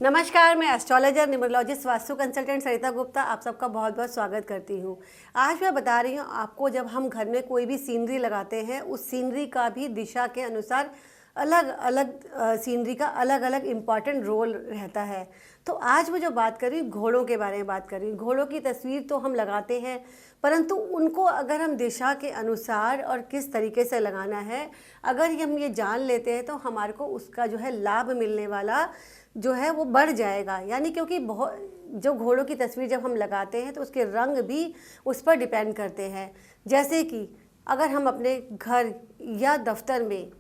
नमस्कार, मैं astrologer, numerologist, vastu consultant सरिता गुप्ता आप सबका बहुत बहुत स्वागत करती हूँ। आज मैं बता रही हूँ आपको, जब हम घर में कोई भी सीनरी लगाते हैं उस सीनरी का भी दिशा के अनुसार अलग अलग सीनरी का अलग अलग इम्पॉर्टेंट रोल रहता है। तो आज मैं जो बात कर रही हूँ घोड़ों के बारे में बात कर रही हूँ। घोड़ों की तस्वीर तो हम लगाते हैं, परंतु उनको अगर हम दिशा के अनुसार और किस तरीके से लगाना है, अगर हम ये जान लेते हैं तो हमारे को उसका जो है लाभ मिलने वाला जो है वो बढ़ जाएगा। यानी क्योंकि बहुत जो घोड़ों की तस्वीर जब हम लगाते हैं तो उसके रंग भी उस पर डिपेंड करते हैं। जैसे कि अगर हम अपने घर या दफ्तर में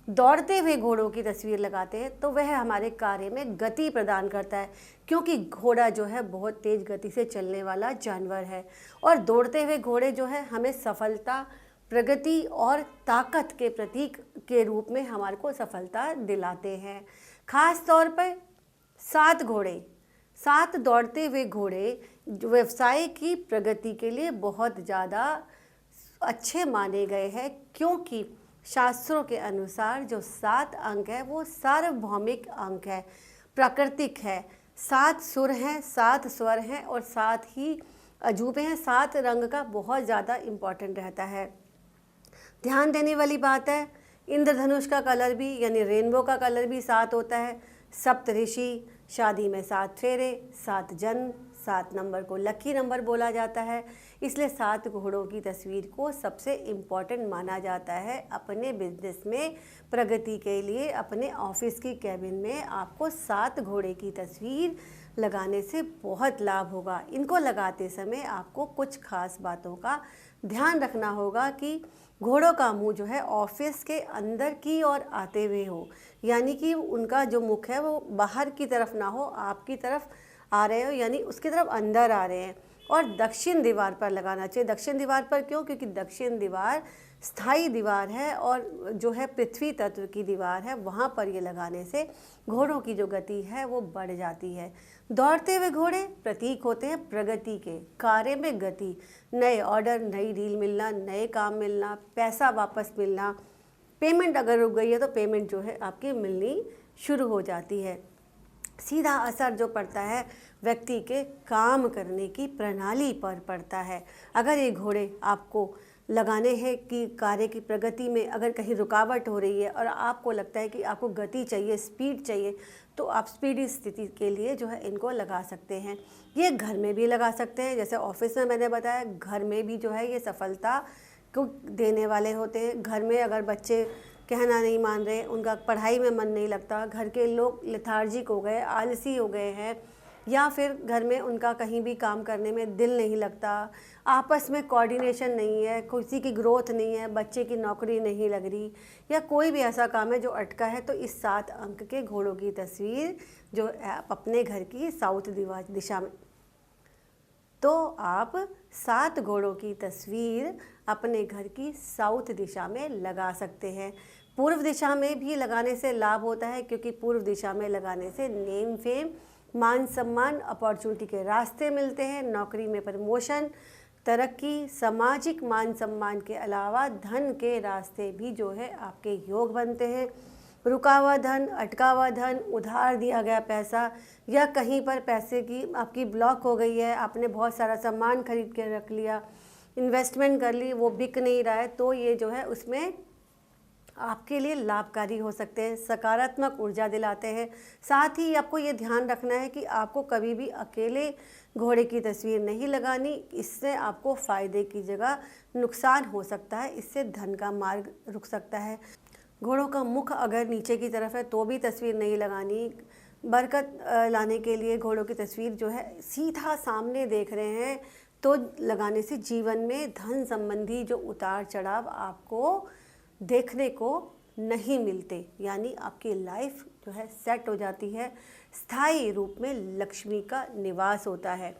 दौड़ते हुए घोड़ों की तस्वीर लगाते हैं तो वह हमारे कार्य में गति प्रदान करता है, क्योंकि घोड़ा जो है बहुत तेज़ गति से चलने वाला जानवर है। और दौड़ते हुए घोड़े जो है हमें सफलता, प्रगति और ताकत के प्रतीक के रूप में हमारे को सफलता दिलाते हैं। खास तौर पर 7 घोड़े, 7 दौड़ते हुए घोड़े व्यवसाय की प्रगति के लिए बहुत ज़्यादा अच्छे माने गए हैं, क्योंकि शास्त्रों के अनुसार जो 7 अंक है वो सार्वभौमिक अंक है, प्राकृतिक है। 7 सुर हैं, 7 स्वर हैं और 7 ही अजूबे हैं। 7 रंग का बहुत ज़्यादा इम्पोर्टेंट रहता है। ध्यान देने वाली बात है, इंद्रधनुष का कलर भी यानी रेनबो का कलर भी 7 होता है। सप्तऋषि, शादी में 7 फेरे, 7 जन्म, 7 नंबर को लकी नंबर बोला जाता है। इसलिए 7 घोड़ों की तस्वीर को सबसे इम्पॉर्टेंट माना जाता है। अपने बिजनेस में प्रगति के लिए अपने ऑफिस की कैबिन में आपको 7 घोड़े की तस्वीर लगाने से बहुत लाभ होगा। इनको लगाते समय आपको कुछ खास बातों का ध्यान रखना होगा कि घोड़ों का मुंह जो है ऑफिस के अंदर की ओर आते हुए हो, यानी कि उनका जो मुख है वो बाहर की तरफ ना हो, आपकी तरफ आ रहे हो, यानी उसकी तरफ अंदर आ रहे हैं। और दक्षिण दीवार पर लगाना चाहिए। दक्षिण दीवार पर क्यों? क्योंकि दक्षिण दीवार स्थायी दीवार है और जो है पृथ्वी तत्व की दीवार है। वहाँ पर ये लगाने से घोड़ों की जो गति है वो बढ़ जाती है। दौड़ते हुए घोड़े प्रतीक होते हैं प्रगति के, कार्य में गति, नए ऑर्डर, नई डील मिलना, नए काम मिलना, पैसा वापस मिलना, पेमेंट अगर रुक गई है तो पेमेंट जो है आपकी मिलनी शुरू हो जाती है। सीधा असर जो पड़ता है व्यक्ति के काम करने की प्रणाली पर पड़ता है। अगर ये घोड़े आपको लगाने हैं कि कार्य की प्रगति में अगर कहीं रुकावट हो रही है और आपको लगता है कि आपको गति चाहिए, स्पीड चाहिए, तो आप स्पीडी स्थिति के लिए जो है इनको लगा सकते हैं। ये घर में भी लगा सकते हैं, जैसे ऑफिस में मैंने बताया, घर में भी जो है ये सफलता को देने वाले होते हैं। घर में अगर बच्चे कहना नहीं मान रहे, उनका पढ़ाई में मन नहीं लगता, घर के लोग लेथार्जिक हो गए, आलसी हो गए हैं, या फिर घर में उनका कहीं भी काम करने में दिल नहीं लगता, आपस में कोऑर्डिनेशन नहीं है, किसी की ग्रोथ नहीं है, बच्चे की नौकरी नहीं लग रही, या कोई भी ऐसा काम है जो अटका है, तो इस 7 अंक के घोड़ों की तस्वीर जो आप अपने घर की साउथ दिशा में, तो आप 7 घोड़ों की तस्वीर अपने घर की साउथ दिशा में लगा सकते हैं। पूर्व दिशा में भी लगाने से लाभ होता है, क्योंकि पूर्व दिशा में लगाने से नेम फेम, मान सम्मान, अपॉर्चुनिटी के रास्ते मिलते हैं। नौकरी में प्रमोशन, तरक्की, सामाजिक मान सम्मान के अलावा धन के रास्ते भी जो है आपके योग बनते हैं। रुका हुआ धन, अटका हुआ धन, उधार दिया गया पैसा, या कहीं पर पैसे की आपकी ब्लॉक हो गई है, आपने बहुत सारा सामान खरीद के रख लिया, इन्वेस्टमेंट कर ली, वो बिक नहीं रहा है, तो ये जो है उसमें आपके लिए लाभकारी हो सकते हैं, सकारात्मक ऊर्जा दिलाते हैं। साथ ही आपको ये ध्यान रखना है कि आपको कभी भी अकेले घोड़े की तस्वीर नहीं लगानी, इससे आपको फ़ायदे की जगह नुकसान हो सकता है, इससे धन का मार्ग रुक सकता है। घोड़ों का मुख अगर नीचे की तरफ है तो भी तस्वीर नहीं लगानी। बरकत लाने के लिए घोड़ों की तस्वीर जो है सीधा सामने देख रहे हैं तो लगाने से जीवन में धन संबंधी जो उतार चढ़ाव आपको देखने को नहीं मिलते, यानी आपकी लाइफ जो है सेट हो जाती है, स्थायी रूप में लक्ष्मी का निवास होता है।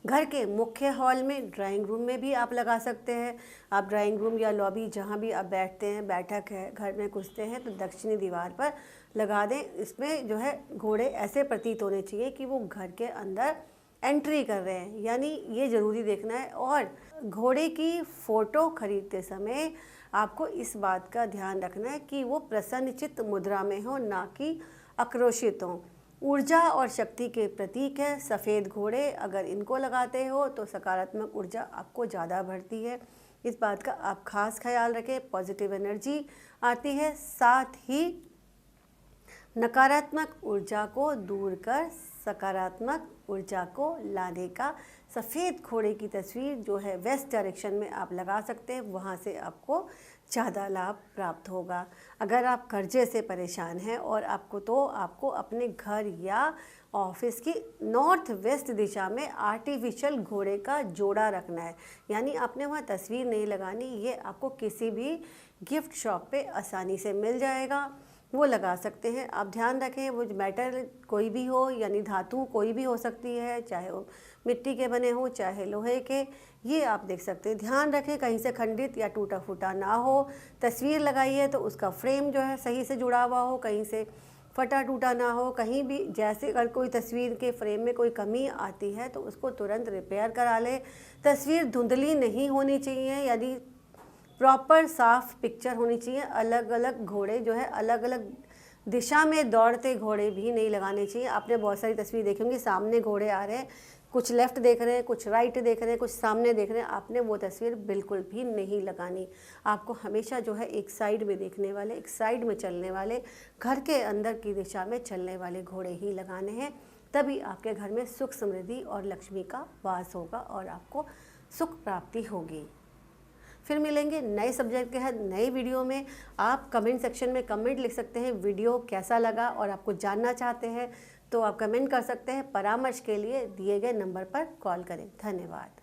घर के मुख्य हॉल में, ड्राइंग रूम में भी आप लगा सकते हैं। आप ड्राइंग रूम या लॉबी जहाँ भी आप बैठते हैं, बैठक है, घर में घुसते हैं, तो दक्षिणी दीवार पर लगा दें। इसमें जो है घोड़े ऐसे प्रतीत होने चाहिए कि वो घर के अंदर एंट्री कर रहे हैं, यानी ये ज़रूरी देखना है। और घोड़े की फ़ोटो खरीदते समय आपको इस बात का ध्यान रखना है कि वो प्रसन्नचित्त मुद्रा में हो, ना कि आक्रोशित हो। ऊर्जा और शक्ति के प्रतीक है सफ़ेद घोड़े। अगर इनको लगाते हो तो सकारात्मक ऊर्जा आपको ज़्यादा बढ़ती है। इस बात का आप खास ख्याल रखें, पॉजिटिव एनर्जी आती है। साथ ही नकारात्मक ऊर्जा को दूर कर सकारात्मक ऊर्जा को लाने का सफ़ेद घोड़े की तस्वीर जो है वेस्ट डायरेक्शन में आप लगा सकते हैं, वहाँ से आपको ज़्यादा लाभ प्राप्त होगा। अगर आप कर्जे से परेशान हैं और आपको अपने घर या ऑफिस की नॉर्थ वेस्ट दिशा में आर्टिफिशियल घोड़े का जोड़ा रखना है, यानी आपने वहाँ तस्वीर नहीं लगानी, ये आपको किसी भी गिफ्ट शॉप पे आसानी से मिल जाएगा, वो लगा सकते हैं। आप ध्यान रखें वो मेटल कोई भी हो, यानी धातु कोई भी हो सकती है, चाहे वो मिट्टी के बने हो चाहे लोहे के, ये आप देख सकते हैं। ध्यान रखें कहीं से खंडित या टूटा फूटा ना हो। तस्वीर लगाइए तो उसका फ्रेम जो है सही से जुड़ा हुआ हो, कहीं से फटा टूटा ना हो। कहीं भी जैसे अगर कोई तस्वीर के फ्रेम में कोई कमी आती है तो उसको तुरंत रिपेयर करा ले। तस्वीर धुंधली नहीं होनी चाहिए, यानी प्रॉपर साफ पिक्चर होनी चाहिए। अलग अलग घोड़े जो है अलग अलग दिशा में दौड़ते घोड़े भी नहीं लगाने चाहिए। आपने बहुत सारी तस्वीर देखी होंगी, सामने घोड़े आ रहे हैं, कुछ लेफ़्ट देख रहे हैं, कुछ राइट देख रहे हैं, कुछ सामने देख रहे हैं। आपने वो तस्वीर बिल्कुल भी नहीं लगानी। आपको हमेशा जो है एक साइड में देखने वाले, एक साइड में चलने वाले, घर के अंदर की दिशा में चलने वाले घोड़े ही लगाने हैं। तभी आपके घर में सुख समृद्धि और लक्ष्मी का वास होगा और आपको सुख प्राप्ति होगी। फिर मिलेंगे नए सब्जेक्ट के साथ नए वीडियो में। आप कमेंट सेक्शन में कमेंट लिख सकते हैं वीडियो कैसा लगा और आपको जानना चाहते हैं तो आप कमेंट कर सकते हैं। परामर्श के लिए दिए गए नंबर पर कॉल करें। धन्यवाद।